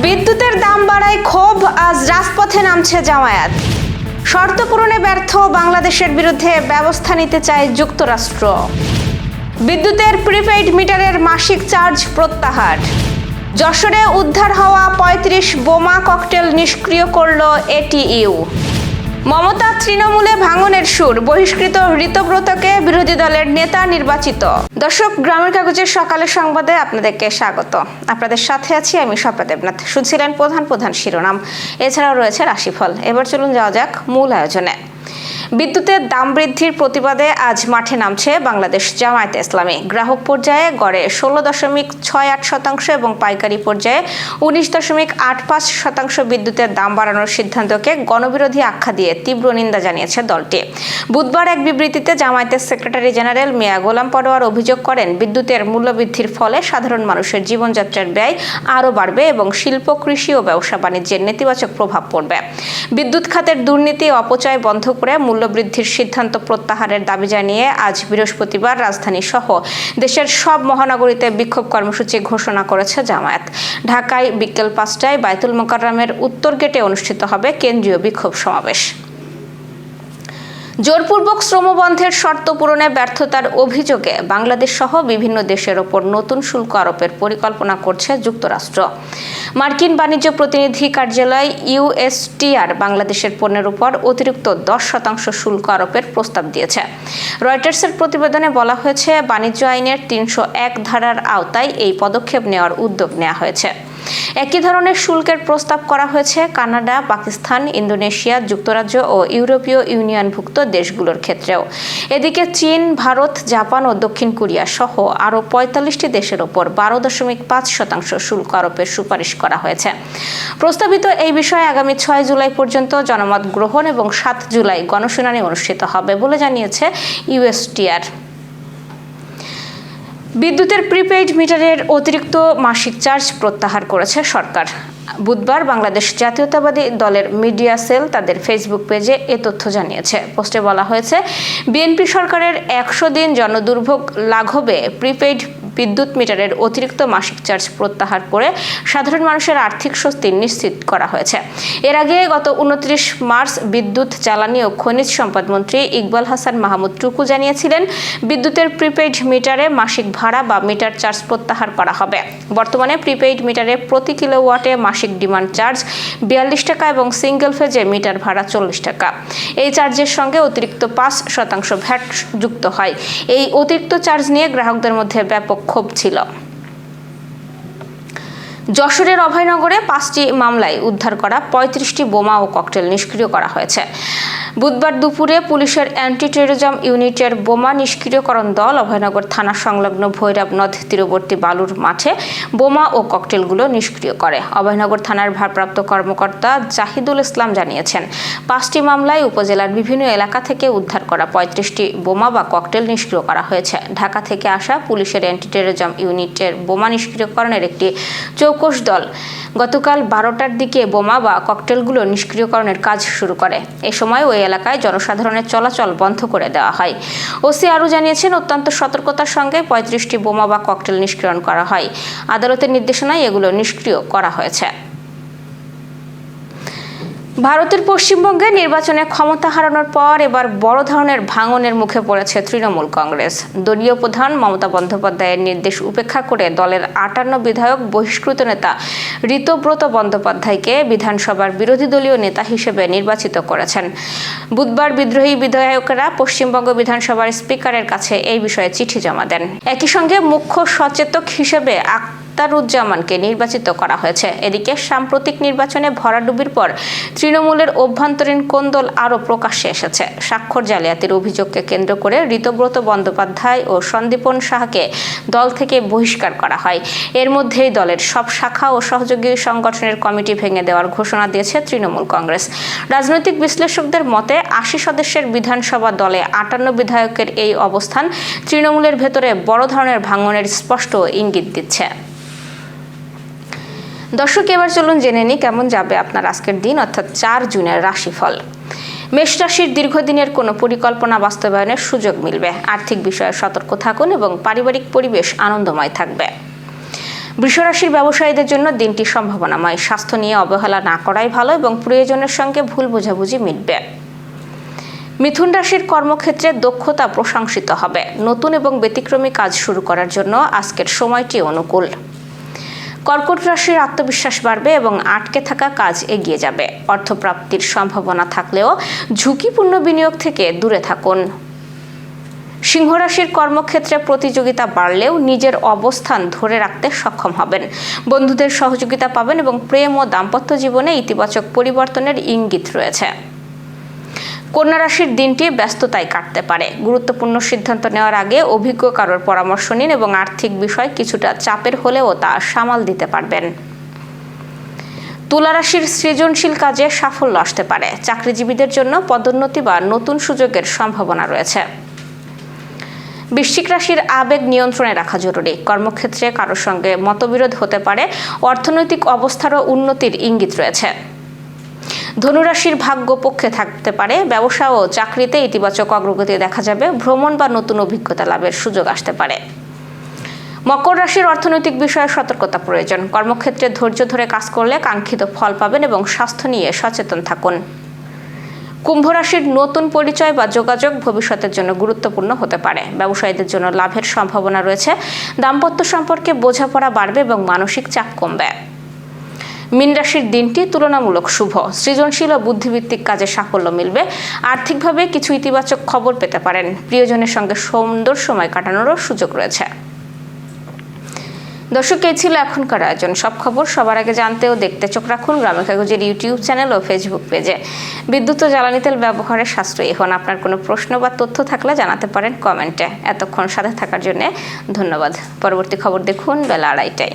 বিদ্যুতের দাম বাড়ায় ক্ষোভ, আজ রাজপথে নামছে জামায়াত। শর্ত পূরণে ব্যর্থ বাংলাদেশের বিরুদ্ধে ব্যবস্থা নিতে চায় যুক্তরাষ্ট্র। বিদ্যুতের প্রিপেইড মিটারের মাসিক চার্জ প্রত্যাহার। যশোরে উদ্ধার হওয়া ৩৫ বোমা ককটেল নিষ্ক্রিয় করল এটিইউ। মমতা তৃণমূলে ভাঙনের সুর, বহিষ্কৃত ঋতব্রতকে বিরোধী দলের নেতা নির্বাচিত। দর্শক, গ্রামের কাগজের সকালের সংবাদে আপনাদেরকে স্বাগত। আপনাদের সাথে আছি আমি স্বপ্না দেবনাথ। শুনছিলেন প্রধান শিরোনাম, এছাড়াও রয়েছে রাশিফল। এবার চলুন যাওয়া যাক মূল আয়োজনে। বিদ্যুতের দাম বৃদ্ধির প্রতিবাদে আজ মাঠে নামছে বাংলাদেশ জামায়াতে ইসলামী। গ্রাহক পর্যায়ে গড়ে ১৬.৬৮% এবং পাইকারি পর্যায়ে ১৯.৮৫% বিদ্যুতের দাম বাড়ানোর সিদ্ধান্তকে গণবিরোধী আখ্যা দিয়ে তীব্র নিন্দা জানিয়েছে দলটি। বুধবার এক বিবৃতিতে জামায়াতের সেক্রেটারি জেনারেল মিয়া গোলাম পরোয়ার অভিযোগ করেন, বিদ্যুতের মূল্যবৃদ্ধির ফলে সাধারণ মানুষের জীবনযাত্রার ব্যয় আরও বাড়বে এবং শিল্প, কৃষি ও ব্যবসা বাণিজ্যের নেতিবাচক প্রভাব পড়বে। বিদ্যুৎ খাতের দুর্নীতি অপচয় বন্ধ করে মূল্যবৃদ্ধির সিদ্ধান্ত প্রত্যাহারের দাবি জানিয়ে আজ বৃহস্পতিবার রাজধানী সহ দেশের সব মহানগরীতে বিক্ষোভ কর্মসূচি ঘোষণা করেছে জামায়াত। ঢাকায় বিকেল ৫টায় বায়তুল মোকাররমের উত্তর গেটে অনুষ্ঠিত হবে কেন্দ্রীয় বিক্ষোভ সমাবেশ। জোরপূর্বক শ্রমবন্ধের শর্ত পূরণে ব্যর্থতার অভিযোগে বাংলাদেশ সহ বিভিন্ন দেশের ওপর নতুন শুল্ক আরোপের পরিকল্পনা করছে যুক্তরাষ্ট্র। মার্কিন বাণিজ্য প্রতিনিধি কার্যালয় ইউএসটিআর বাংলাদেশের পণ্যের উপর অতিরিক্ত ১০% শুল্ক আরোপের প্রস্তাব দিয়েছে। রয়টার্সের প্রতিবেদনে বলা হয়েছে, বাণিজ্য আইনের ৩০১ ধারার আওতায় এই পদক্ষেপ নেওয়ার উদ্যোগ নেওয়া হয়েছে। একই ধরনের শুল্কের প্রস্তাব করা হয়েছে কানাডা, পাকিস্তান, ইন্দোনেশিয়া, যুক্তরাজ্য ও ইউরোপীয় ইউনিয়নভুক্ত দেশগুলোর ক্ষেত্রেও। এদিকে চীন, ভারত, জাপান ও দক্ষিণ কোরিয়া সহ আরও ৪৫টি দেশের ওপর ১২.৫% শুল্ক আরোপের সুপারিশ করা হয়েছে। প্রস্তাবিত এই বিষয়ে আগামী ৬ জুলাই পর্যন্ত জনমত গ্রহণ এবং ৭ জুলাই গণশুনানি অনুষ্ঠিত হবে বলে জানিয়েছে ইউএসটিআর। বিদ্যুতের প্রিপেইড মিটারের অতিরিক্ত মাসিক চার্জ প্রত্যাহার করেছে সরকার। বুধবার বাংলাদেশ জাতীয়তাবাদী দলের মিডিয়া সেল তাদের ফেসবুক পেজে এ তথ্য জানিয়েছে। পোস্টে বলা হয়েছে, বিএনপি সরকারের ১০০ দিন জনদুর্ভোগ লাঘবে প্রিপেইড বিদ্যুৎ মিটারের অতিরিক্ত মাসিক চার্জ প্রত্যাহার করে সাধারণ মানুষের আর্থিক স্বস্তি নিশ্চিত করা হয়েছে। এর আগে গত ২৯ মার্চ বিদ্যুৎ, জ্বালানি ও খনিজ সম্পদ মন্ত্রী ইকবাল হাসান মাহমুদ টুকু জানিয়েছিলেন, বিদ্যুতের প্রিপেইড মিটারে মাসিক ভাড়া বা মিটার চার্জ প্রত্যাহার করা হবে। বর্তমানে প্রিপেইড মিটারে প্রতি কিলোওয়াটে মাসিক ডিমান্ড চার্জ ৪২ টাকা এবং সিঙ্গেল ফেজে মিটার ভাড়া ৪০ টাকা। এই চার্জের সঙ্গে অতিরিক্ত ৫% ভ্যাট যুক্ত হয়। এই অতিরিক্ত চার্জ নিয়ে গ্রাহকদের মধ্যে ব্যাপক ক্ষোভ ছিল। যশোরের অভয়নগরে ৫টি মামলায় উদ্ধার করা ৩৫টি বোমা ও ককটেল নিষ্ক্রিয় করা হয়েছে। বুধবার দুপুরে পুলিশের অ্যান্টি টেরোরিজম ইউনিটের বোমা নিষ্ক্রিয়করণ দল অভয়নগর থানা সংলগ্ন ভৈরব নদ তীরবর্তী বালুর মাঠে বোমা ও ককটেলগুলো নিষ্ক্রিয় করে। অভয়নগর থানার ভারপ্রাপ্ত কর্মকর্তা জাহিদুল ইসলাম জানিয়েছেন, ৫টি মামলায় উপজেলার বিভিন্ন এলাকা থেকে উদ্ধার করা ৩৫টি বোমা বা ককটেল নিষ্ক্রিয় করা হয়েছে। ঢাকা থেকে আসা পুলিশের অ্যান্টি টেরোরিজম ইউনিটের বোমা নিষ্ক্রিয়করণের একটি চৌকস দল গতকাল ১২টার দিকে বোমা বা ককটেলগুলো নিষ্ক্রিয়করণের কাজ শুরু করে। এ সময় ওই এলাকায় জনসাধারণের চলাচল বন্ধ করে দেওয়া হয়। ওসি আরও জানিয়েছেন, অত্যন্ত সতর্কতার সঙ্গে ৩৫টি বোমা বা ককটেল নিষ্ক্রিয়ণ করা হয়। আদালতের নির্দেশনায় এগুলো নিষ্ক্রিয় করা হয়েছে। ভারতের পশ্চিমবঙ্গে নির্বাচনে ক্ষমতা হারানোর পর এবার বড় ধরনের ভাঙনের মুখে পড়েছে তৃণমূল কংগ্রেস। দলীয় প্রধান মমতা বন্দ্যোপাধ্যায়ের নির্দেশ উপেক্ষা করে দলের ৫৮ বিধায়ক বহিষ্কৃত নেতা ঋতব্রত বন্দ্যোপাধ্যায়কে বিধানসভার বিরোধী দলীয় নেতা হিসেবে নির্বাচিত করেছেন। বুধবার বিদ্রোহী বিধায়কেরা পশ্চিমবঙ্গ বিধানসভার স্পিকারের কাছে এই বিষয়ে চিঠি জমা দেন। একই সঙ্গে মুখ্য সচেতক হিসেবে আখতারুজ্জামানকে নির্বাচিত করা হয়েছে। এদিকে সাম্প্রতিক নির্বাচনে ভরাডুবির পর তৃণমূলের অভ্যন্তরীণ কোন্দল আরও প্রকাশ্যে এসেছে। স্বাক্ষর জালিয়াতির অভিযোগকে কেন্দ্র করে ঋতব্রত বন্দ্যোপাধ্যায় ও সন্দীপন সাহাকে দল থেকে বহিষ্কার করা হয়। এর মধ্যেই দলের সব শাখা ও সহযোগী সংগঠনের কমিটি ভেঙে দেওয়ার ঘোষণা দিয়েছে তৃণমূল কংগ্রেস। রাজনৈতিক বিশ্লেষকদের মতে ৮০ সদস্যের বিধানসভা দলে ৫৮ বিধায়কের এই অবস্থান তৃণমূলের ভেতরে বড় ধরনের ভাঙনের স্পষ্ট ইঙ্গিত দিচ্ছে। দর্শক, এবার চলুন জেনে নিই কেমন যাবে আপনার আজকের দিন, অর্থাৎ ৪ জুনের রাশিফল। মেষ রাশির দীর্ঘদিনের কোনো পরিকল্পনা বাস্তবায়নের সুযোগ মিলবে। আর্থিক বিষয়ে সতর্ক থাকুন এবং পারিবারিক পরিবেশ আনন্দময় থাকবে। বৃষরাশির ব্যবসায়ীদের জন্য দিনটি সম্ভাবনাময়। স্বাস্থ্য নিয়ে অবহেলা না করাই ভালো এবং প্রিয়জনের সঙ্গে ভুল বোঝাবুঝি মিটবে। মিথুন রাশির কর্মক্ষেত্রে দক্ষতা প্রশংসিত হবে। নতুন এবং ব্যতিক্রমী কাজ শুরু করার জন্য আজকের সময়টি অনুকূল। কর্কট রাশির আত্মবিশ্বাস বাড়বে এবং আটকে থাকা কাজ এগিয়ে যাবে। অর্থপ্রাপ্তির সম্ভাবনা থাকলেও ঝুঁকিপূর্ণ বিনিয়োগ থেকে দূরে থাকুন। সিংহ রাশির কর্মক্ষেত্রে প্রতিযোগিতা বাড়লেও নিজের অবস্থান ধরে রাখতে সক্ষম হবেন। বন্ধুদের সহযোগিতা পাবেন এবং প্রেম ও দাম্পত্য জীবনে ইতিবাচক পরিবর্তনের ইঙ্গিত রয়েছে। কন্যা রাশির দিনটি ব্যস্ততায় কাটতে পারে। গুরুত্বপূর্ণ সিদ্ধান্ত নেওয়ার আগে অভিজ্ঞ কারোর পরামর্শ নিন এবং আর্থিক বিষয় কিছুটা চাপের হলেও তা সামাল দিতে পারবেন। তুলা রাশির সৃজনশীল কাজে সাফল্য আসতে পারে। চাকরিজীবীদের জন্য পদোন্নতি বা নতুন সুযোগের সম্ভাবনা রয়েছে। বৃশ্চিক রাশির আবেগ নিয়ন্ত্রণে রাখা জরুরি। কর্মক্ষেত্রে কারোর সঙ্গে মতবিরোধ হতে পারে। অর্থনৈতিক অবস্থারও উন্নতির ইঙ্গিত রয়েছে। ধনুরাশির ভাগ্য পক্ষে থাকতে পারে। ব্যবসা ও চাকরিতে ইতিবাচক অগ্রগতি দেখা যাবে। ভ্রমণ বা নতুন অভিজ্ঞতা লাভের সুযোগ আসতে পারে। মকর রাশির অর্থনৈতিক বিষয়ে সতর্কতা প্রয়োজন। কর্মক্ষেত্রে ধৈর্য ধরে কাজ করলে কাঙ্ক্ষিত ফল পাবেন এবং স্বাস্থ্য নিয়ে সচেতন থাকুন। কুম্ভ রাশির নতুন পরিচয় বা যোগাযোগ ভবিষ্যতের জন্য গুরুত্বপূর্ণ হতে পারে। ব্যবসায়ীদের জন্য লাভের সম্ভাবনা রয়েছে। দাম্পত্য সম্পর্কে বোঝাপড়া বাড়বে এবং মানসিক চাপ কমবে। মীন রাশির দিনটি তুলনামূলক শুভ। সৃজনশীল ও বুদ্ধিভিত্তিক কাজে সাফল্য মিলবে। আর্থিকভাবে কিছু ইতিবাচক খবর পেতে পারেন। প্রিয়জনের সঙ্গে সুন্দর সময় কাটানোরও সুযোগ রয়েছে। দর্শক, এই ছিল এখনকার আয়োজন। সব খবর সবার আগে জানতে ও দেখতে চোখ রাখুন গ্রামের কাগজের ইউটিউব চ্যানেল ও ফেসবুক পেজে। বিদ্যুৎ ও জ্বালানি তেল ব্যবহারে সাশ্রয়ী হন। আপনার কোনো প্রশ্ন বা তথ্য থাকলে জানাতে পারেন কমেন্টে। এতক্ষণ সাথে থাকার জন্য ধন্যবাদ। পরবর্তী খবর দেখুন বেলা 2:30টায়।